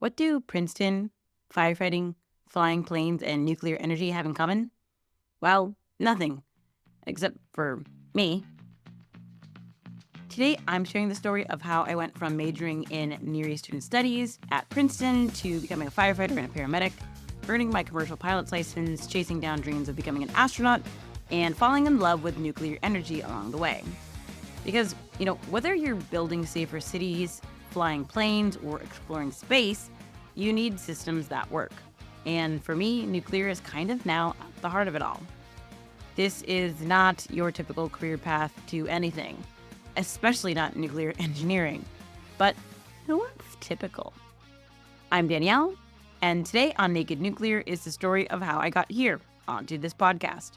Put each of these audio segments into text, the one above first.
What do Princeton, firefighting, flying planes, and nuclear energy have in common? Well, nothing, except for me. Today, I'm sharing the story of how I went from majoring in Near Eastern Studies at Princeton to becoming a firefighter and a paramedic, earning my commercial pilot's license, chasing down dreams of becoming an astronaut, and falling in love with nuclear energy along the way. Because, whether you're building safer cities, flying planes, or exploring space, you need systems that work. And for me, nuclear is kind of now at the heart of it all. This is not your typical career path to anything, especially not nuclear engineering. But what's typical? I'm Danielle, and today on Naked Nuclear is the story of how I got here onto this podcast,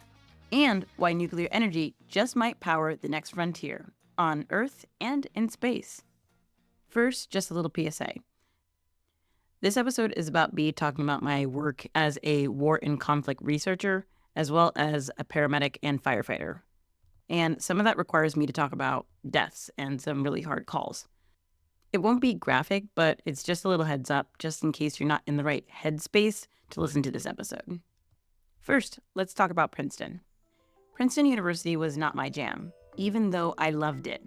and why nuclear energy just might power the next frontier on Earth and in space. First, just a little PSA. This episode is about me talking about my work as a war and conflict researcher, as well as a paramedic and firefighter. And some of that requires me to talk about deaths and some really hard calls. It won't be graphic, but it's just a little heads up, just in case you're not in the right headspace to listen to this episode. First, let's talk about Princeton. Princeton University was not my jam, even though I loved it.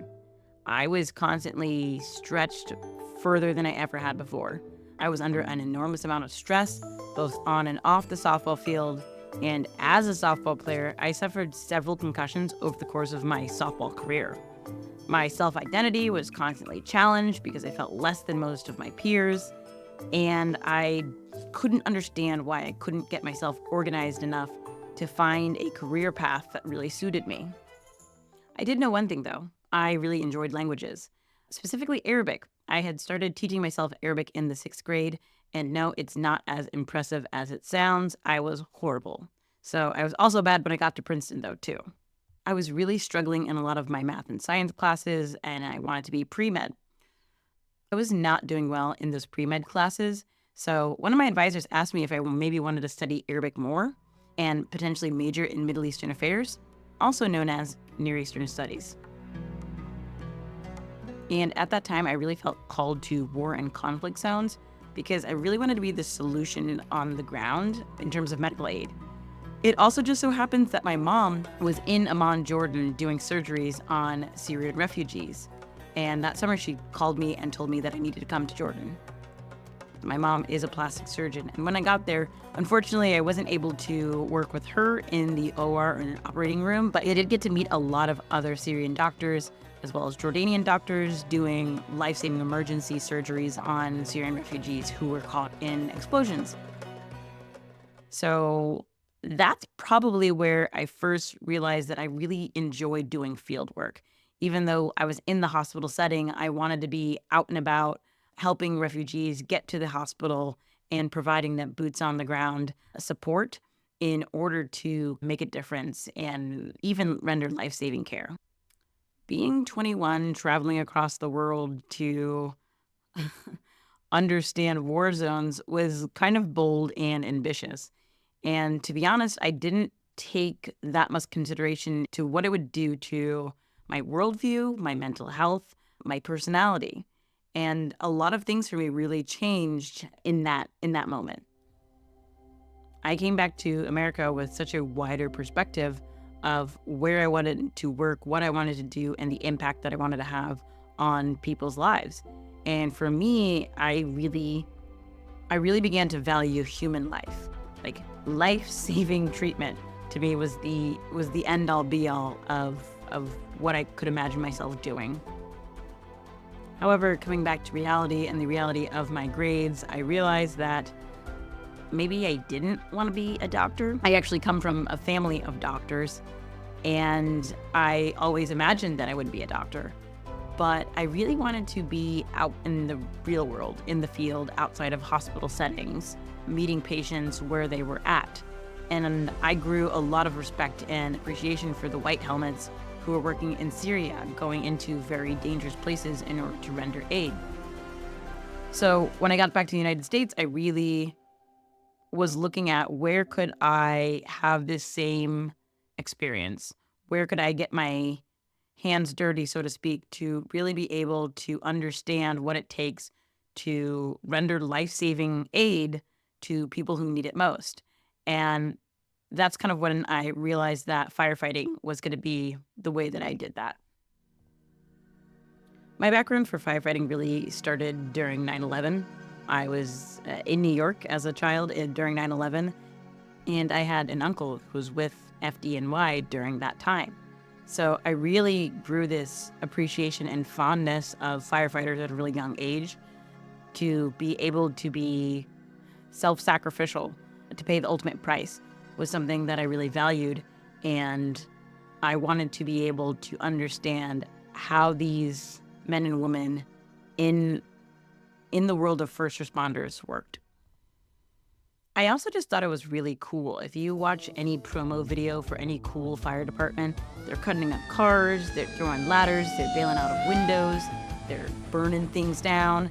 I was constantly stretched further than I ever had before. I was under an enormous amount of stress, both on and off the softball field. And as a softball player, I suffered several concussions over the course of my softball career. My self-identity was constantly challenged because I felt less than most of my peers. And I couldn't understand why I couldn't get myself organized enough to find a career path that really suited me. I did know one thing, though. I really enjoyed languages, specifically Arabic. I had started teaching myself Arabic in the 6th grade, and no, it's not as impressive as it sounds. I was horrible. So I was also bad when I got to Princeton, though, too. I was really struggling in a lot of my math and science classes, and I wanted to be pre-med. I was not doing well in those pre-med classes, so one of my advisors asked me if I maybe wanted to study Arabic more and potentially major in Middle Eastern affairs, also known as Near Eastern Studies. And at that time, I really felt called to war and conflict zones because I really wanted to be the solution on the ground in terms of medical aid. It also just so happens that my mom was in Amman, Jordan, doing surgeries on Syrian refugees. And that summer, she called me and told me that I needed to come to Jordan. My mom is a plastic surgeon. And when I got there, unfortunately, I wasn't able to work with her in the OR or in an operating room, but I did get to meet a lot of other Syrian doctors, as well as Jordanian doctors doing life-saving emergency surgeries on Syrian refugees who were caught in explosions. So that's probably where I first realized that I really enjoyed doing field work. Even though I was in the hospital setting, I wanted to be out and about, helping refugees get to the hospital and providing them boots on the ground support in order to make a difference and even render life-saving care. Being 21, traveling across the world to understand war zones was kind of bold and ambitious. And to be honest, I didn't take that much consideration to what it would do to my worldview, my mental health, my personality. And a lot of things for me really changed in that moment. I came back to America with such a wider perspective of where I wanted to work, what I wanted to do, and the impact that I wanted to have on people's lives. And for me, I really began to value human life. Like, life-saving treatment to me was the end-all be-all of what I could imagine myself doing. However, coming back to reality and the reality of my grades, I realized that maybe I didn't want to be a doctor. I actually come from a family of doctors, and I always imagined that I would be a doctor. But I really wanted to be out in the real world, in the field, outside of hospital settings, meeting patients where they were at. And I grew a lot of respect and appreciation for the white helmets who were working in Syria, going into very dangerous places in order to render aid. So when I got back to the United States, I really was looking at where could I have this same experience? Where could I get my hands dirty, so to speak, to really be able to understand what it takes to render life-saving aid to people who need it most. And that's kind of when I realized that firefighting was going to be the way that I did that. My background for firefighting really started during 9/11. I was in New York as a child during 9/11, and I had an uncle who was with FDNY during that time. So I really grew this appreciation and fondness of firefighters at a really young age. To be able to be self-sacrificial, to pay the ultimate price, was something that I really valued. And I wanted to be able to understand how these men and women in the world of first responders worked. I also just thought it was really cool. If you watch any promo video for any cool fire department, they're cutting up cars, they're throwing ladders, they're bailing out of windows, they're burning things down.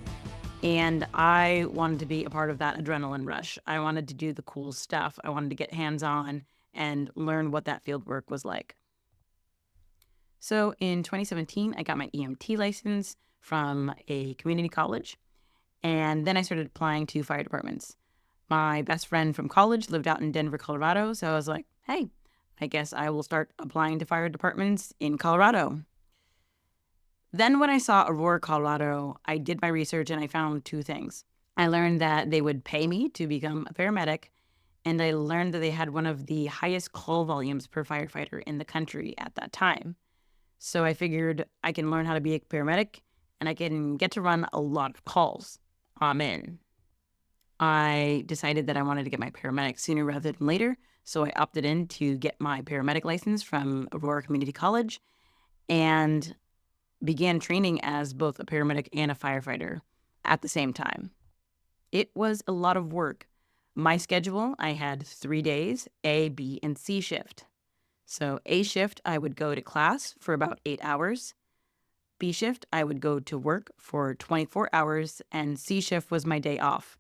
And I wanted to be a part of that adrenaline rush. I wanted to do the cool stuff. I wanted to get hands-on and learn what that field work was like. So in 2017, I got my EMT license from a community college. And then I started applying to fire departments. My best friend from college lived out in Denver, Colorado. So I was like, hey, I guess I will start applying to fire departments in Colorado. Then when I saw Aurora, Colorado, I did my research and I found two things. I learned that they would pay me to become a paramedic, and I learned that they had one of the highest call volumes per firefighter in the country at that time. So I figured I can learn how to be a paramedic and I can get to run a lot of calls. Amen. I decided that I wanted to get my paramedic sooner rather than later, so I opted in to get my paramedic license from Aurora Community College and began training as both a paramedic and a firefighter at the same time. It was a lot of work. My schedule, I had 3 days, A, B, and C shift. So A shift, I would go to class for about 8 hours. B shift, I would go to work for 24 hours, and C shift was my day off.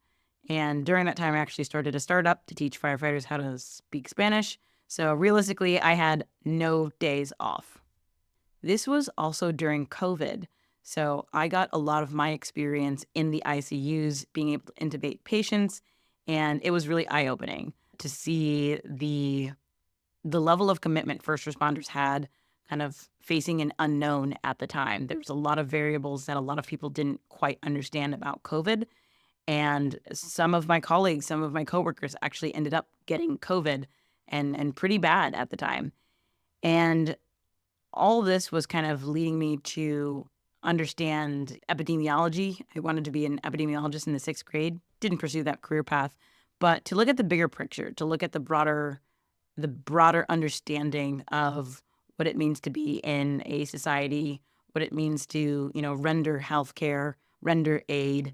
And during that time, I actually started a startup to teach firefighters how to speak Spanish. So realistically, I had no days off. This was also during COVID. So I got a lot of my experience in the ICUs, being able to intubate patients. And it was really eye-opening to see the level of commitment first responders had kind of facing an unknown at the time. There was a lot of variables that a lot of people didn't quite understand about COVID. And some of my colleagues, some of my coworkers actually ended up getting COVID and pretty bad at the time. And all this was kind of leading me to understand epidemiology. I wanted to be an epidemiologist in the 6th grade, didn't pursue that career path, but to look at the bigger picture, to look at the broader understanding of what it means to be in a society, what it means to, render healthcare, render aid,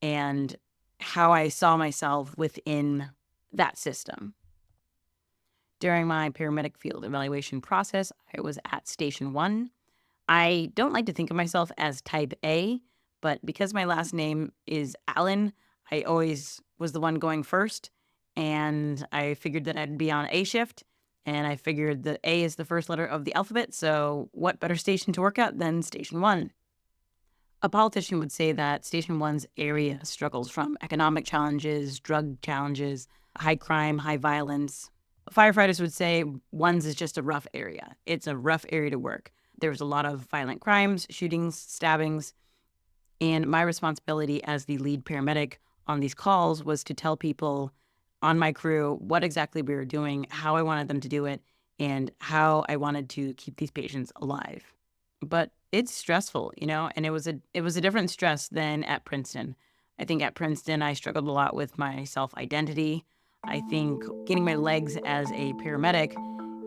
and how I saw myself within that system. During my paramedic field evaluation process, I was at Station 1. I don't like to think of myself as Type A, but because my last name is Allen, I always was the one going first, and I figured that I'd be on A shift, and I figured that A is the first letter of the alphabet, so what better station to work at than Station 1? A politician would say that Station 1's area struggles from economic challenges, drug challenges, high crime, high violence. Firefighters would say 1's is just a rough area. It's a rough area to work. There was a lot of violent crimes, shootings, stabbings, and my responsibility as the lead paramedic on these calls was to tell people on my crew what exactly we were doing, how I wanted them to do it, and how I wanted to keep these patients alive. But it's stressful, and it was a different stress than at Princeton. I think at Princeton, I struggled a lot with my self-identity. I think getting my legs as a paramedic,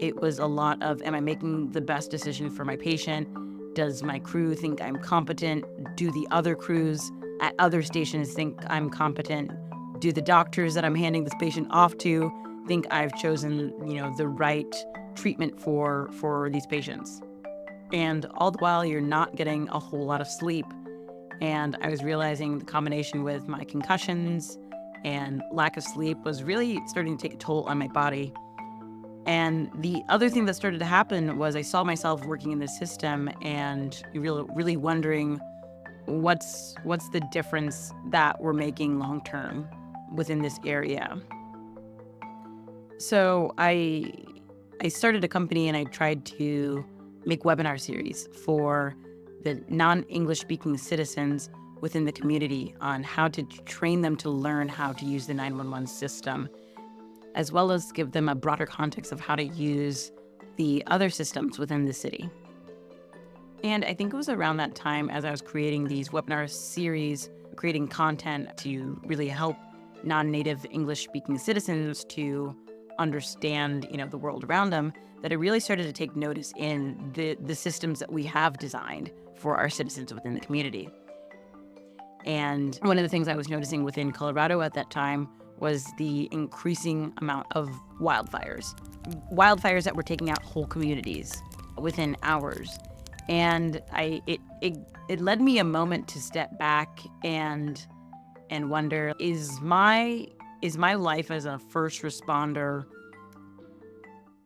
it was a lot of, am I making the best decision for my patient? Does my crew think I'm competent? Do the other crews at other stations think I'm competent? Do the doctors that I'm handing this patient off to think I've chosen, the right treatment for these patients? And all the while, you're not getting a whole lot of sleep. And I was realizing the combination with my concussions and lack of sleep was really starting to take a toll on my body. And the other thing that started to happen was I saw myself working in this system and really wondering, what's the difference that we're making long term within this area. So I started a company and I tried to make webinar series for the non-English speaking citizens within the community on how to train them to learn how to use the 911 system, as well as give them a broader context of how to use the other systems within the city. And I think it was around that time, as I was creating these webinar series, creating content to really help non-native English-speaking citizens to understand, the world around them, that I really started to take notice in the systems that we have designed for our citizens within the community. And one of the things I was noticing within Colorado at that time was the increasing amount of wildfires that were taking out whole communities within hours. And it led me a moment to step back and wonder, is my life as a first responder,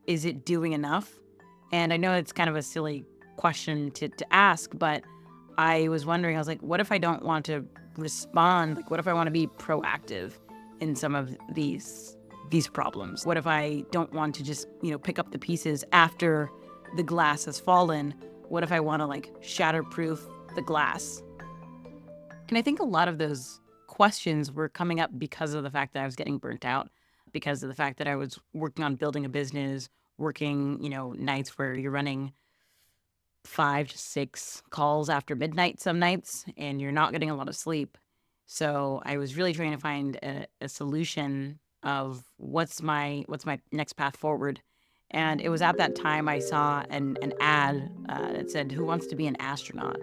is it doing enough? And I know it's kind of a silly question to ask, but I was wondering, I was like, what if I don't want to respond? Like, what if I want to be proactive in some of these problems? What if I don't want to just, pick up the pieces after the glass has fallen? What if I want to shatterproof the glass? And I think a lot of those questions were coming up because of the fact that I was getting burnt out, because of the fact that I was working on building a business, working, nights where you're running 5 to 6 calls after midnight some nights, and you're not getting a lot of sleep. So I was really trying to find a solution of what's my next path forward. And it was at that time I saw an ad that said, "Who wants to be an astronaut?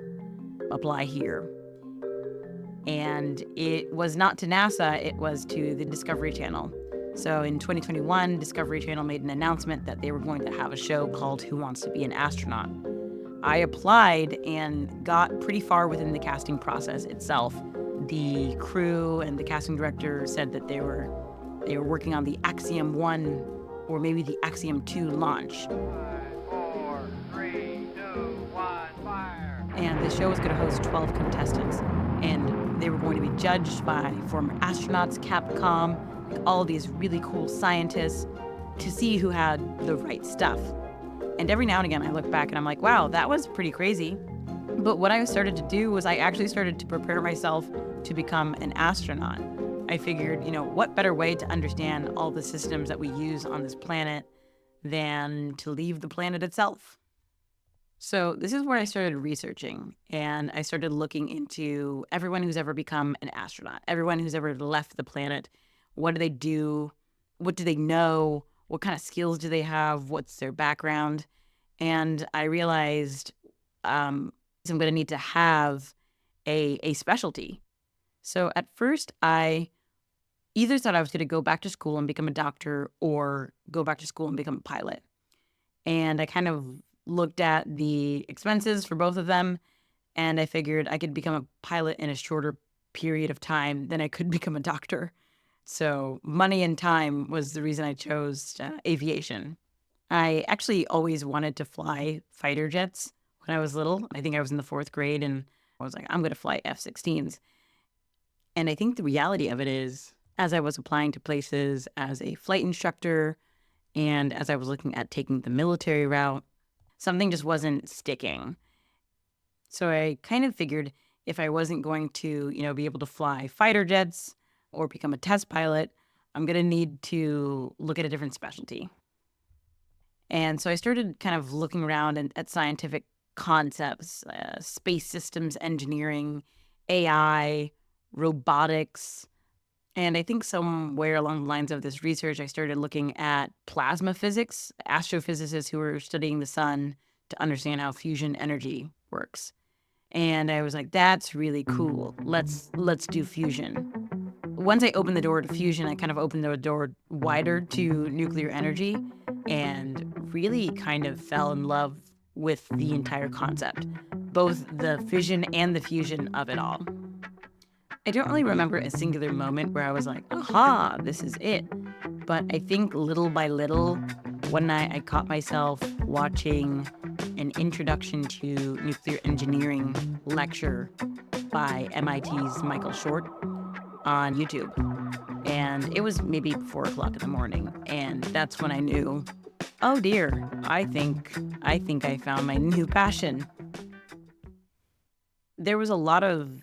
Apply here." And it was not to NASA, it was to the Discovery Channel. So in 2021, Discovery Channel made an announcement that they were going to have a show called Who Wants to Be an Astronaut? I applied and got pretty far within the casting process itself. The crew and the casting director said that they were working on the Axiom 1 or maybe the Axiom 2 launch. 5, 4, 3, 2, 1, fire. And the show was going to host 12 contestants. And they were going to be judged by former astronauts, Capcom, all these really cool scientists to see who had the right stuff. And every now and again, I look back and I'm like, wow, that was pretty crazy. But what I started to do was I actually started to prepare myself to become an astronaut. I figured, what better way to understand all the systems that we use on this planet than to leave the planet itself? So this is where I started researching, and I started looking into everyone who's ever become an astronaut, everyone who's ever left the planet. What do they do? What do they know? What kind of skills do they have? What's their background? And I realized I'm going to need to have a specialty. So at first, I either thought I was going to go back to school and become a doctor or go back to school and become a pilot. And I kind of looked at the expenses for both of them, and I figured I could become a pilot in a shorter period of time than I could become a doctor. So money and time was the reason I chose aviation. I actually always wanted to fly fighter jets when I was little. I think I was in the 4th grade, and I was like, I'm going to fly F-16s. And I think the reality of it is, as I was applying to places as a flight instructor and as I was looking at taking the military route, something just wasn't sticking. So I kind of figured if I wasn't going to, be able to fly fighter jets or become a test pilot, I'm going to need to look at a different specialty. And so I started kind of looking around at scientific concepts, space systems engineering, AI, robotics. And I think somewhere along the lines of this research, I started looking at plasma physics, astrophysicists who were studying the sun to understand how fusion energy works. And I was like, that's really cool. Let's do fusion. Once I opened the door to fusion, I kind of opened the door wider to nuclear energy and really kind of fell in love with the entire concept, both the fission and the fusion of it all. I don't really remember a singular moment where I was like, aha, this is it. But I think little by little, one night I caught myself watching an introduction to nuclear engineering lecture by MIT's Michael Short on YouTube. And it was maybe 4 o'clock in the morning. And that's when I knew, oh dear, I think I found my new passion. There was a lot of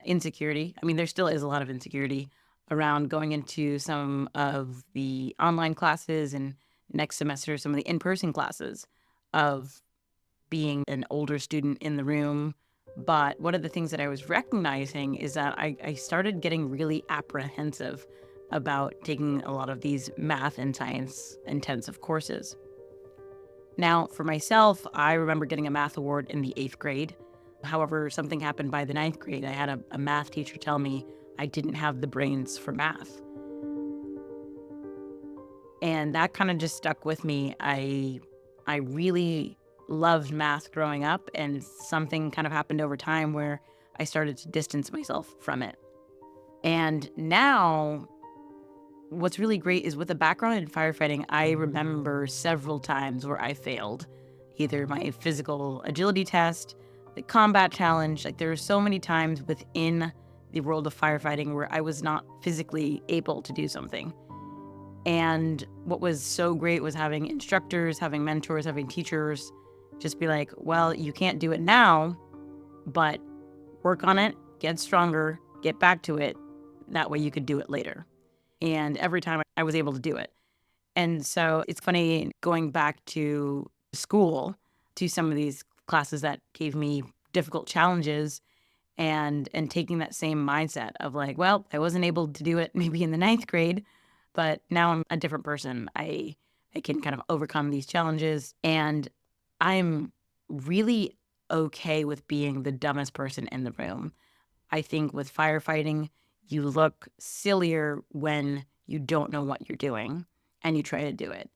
insecurity. I mean, there still is a lot of insecurity around going into some of the online classes and next semester, some of the in-person classes of being an older student in the room. But one of the things that I was recognizing is that I started getting really apprehensive about taking a lot of these math and science intensive courses. Now, for myself, I remember getting a math award in the 8th grade. However, something happened by the 9th grade. I had a math teacher tell me I didn't have the brains for math. And that kind of just stuck with me. I really loved math growing up, and something kind of happened over time where I started to distance myself from it. And now, what's really great is with a background in firefighting, I remember several times where I failed, either my physical agility test, the combat challenge. Like, there are so many times within the world of firefighting where I was not physically able to do something. And what was so great was having instructors, having mentors, having teachers just be like, well, you can't do it now, but work on it, get stronger, get back to it. That way you could do it later. And every time I was able to do it. And so it's funny going back to school, to some of these classes that gave me difficult challenges, and taking that same mindset of like, well, I wasn't able to do it maybe in the 9th grade, but now I'm a different person. I can kind of overcome these challenges, and I'm really okay with being the dumbest person in the room. I think with firefighting, you look sillier when you don't know what you're doing and you try to do it.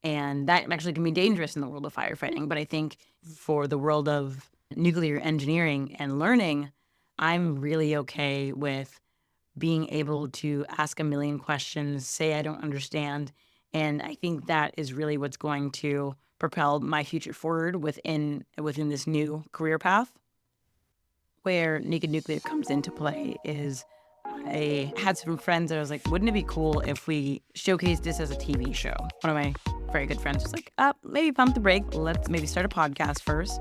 And that actually can be dangerous in the world of firefighting. But I think for the world of nuclear engineering and learning, I'm really okay with being able to ask a million questions, say I don't understand. And I think that is really what's going to propel my future forward within this new career path. Where Naked Nuclear comes into play is I had some friends that I was like, wouldn't it be cool if we showcased this as a TV show? One of my very good friends was like, maybe pump the brake. Let's maybe start a podcast first.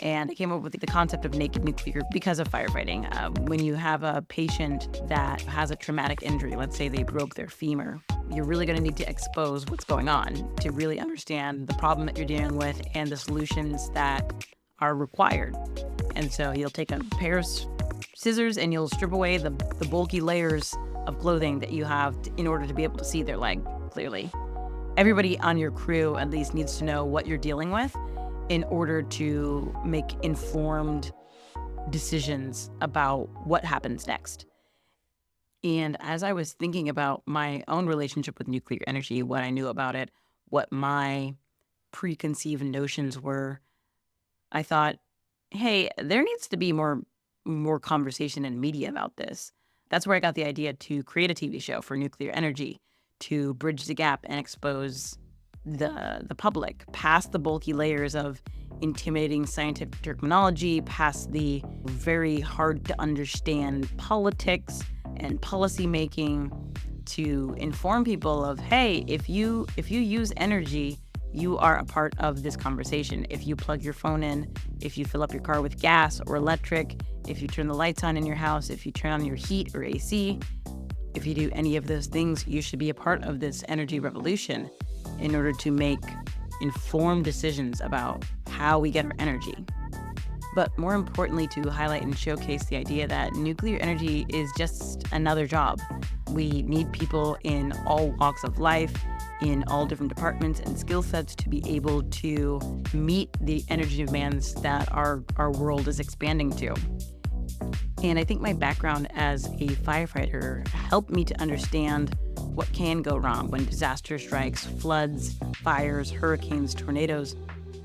And I came up with the concept of Naked Nuclear because of firefighting. When you have a patient that has a traumatic injury, let's say they broke their femur, you're really going to need to expose what's going on to really understand the problem that you're dealing with and the solutions that are required. And so you'll take a pair of scissors and you'll strip away the bulky layers of clothing that you have in order to be able to see their leg clearly. Everybody on your crew at least needs to know what you're dealing with in order to make informed decisions about what happens next. And as I was thinking about my own relationship with nuclear energy, what I knew about it, what my preconceived notions were, I thought, hey, there needs to be more conversation in media about this. That's where I got the idea to create a TV show for nuclear energy to bridge the gap and expose the public past the bulky layers of intimidating scientific terminology, past the very hard to understand politics and policy making, to inform people of, hey, if you use energy, you are a part of this conversation. If you plug your phone in, if you fill up your car with gas or electric, if you turn the lights on in your house, if you turn on your heat or AC, if you do any of those things, you should be a part of this energy revolution in order to make informed decisions about how we get our energy. But more importantly, to highlight and showcase the idea that nuclear energy is just another job. We need people in all walks of life, in all different departments and skill sets to be able to meet the energy demands that our world is expanding to. And I think my background as a firefighter helped me to understand what can go wrong when disaster strikes, floods, fires, hurricanes, tornadoes,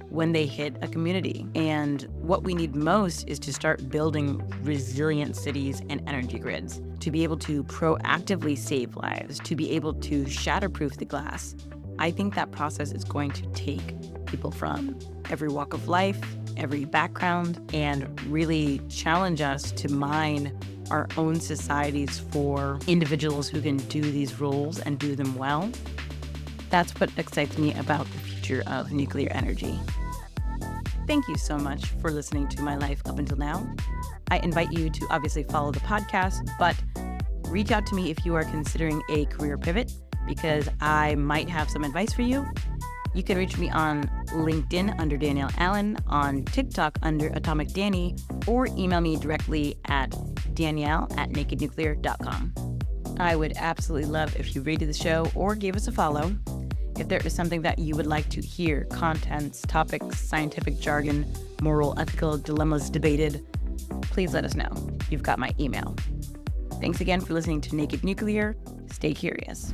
when they hit a community. And what we need most is to start building resilient cities and energy grids, to be able to proactively save lives, to be able to shatterproof the glass. I think that process is going to take people from every walk of life every background and really challenge us to mine our own societies for individuals who can do these roles and do them well. That's what excites me about the future of nuclear energy. Thank you so much for listening to my life up until now. I invite you to obviously follow the podcast, but reach out to me if you are considering a career pivot, because I might have some advice for you. You can reach me on LinkedIn under Danielle Allen, on TikTok under Atomic Danny, or email me directly at danielle@nakednuclear.com. I would absolutely love if you rated the show or gave us a follow. If there is something that you would like to hear, contents, topics, scientific jargon, moral, ethical dilemmas debated, please let us know. You've got my email. Thanks again for listening to Naked Nuclear. Stay curious.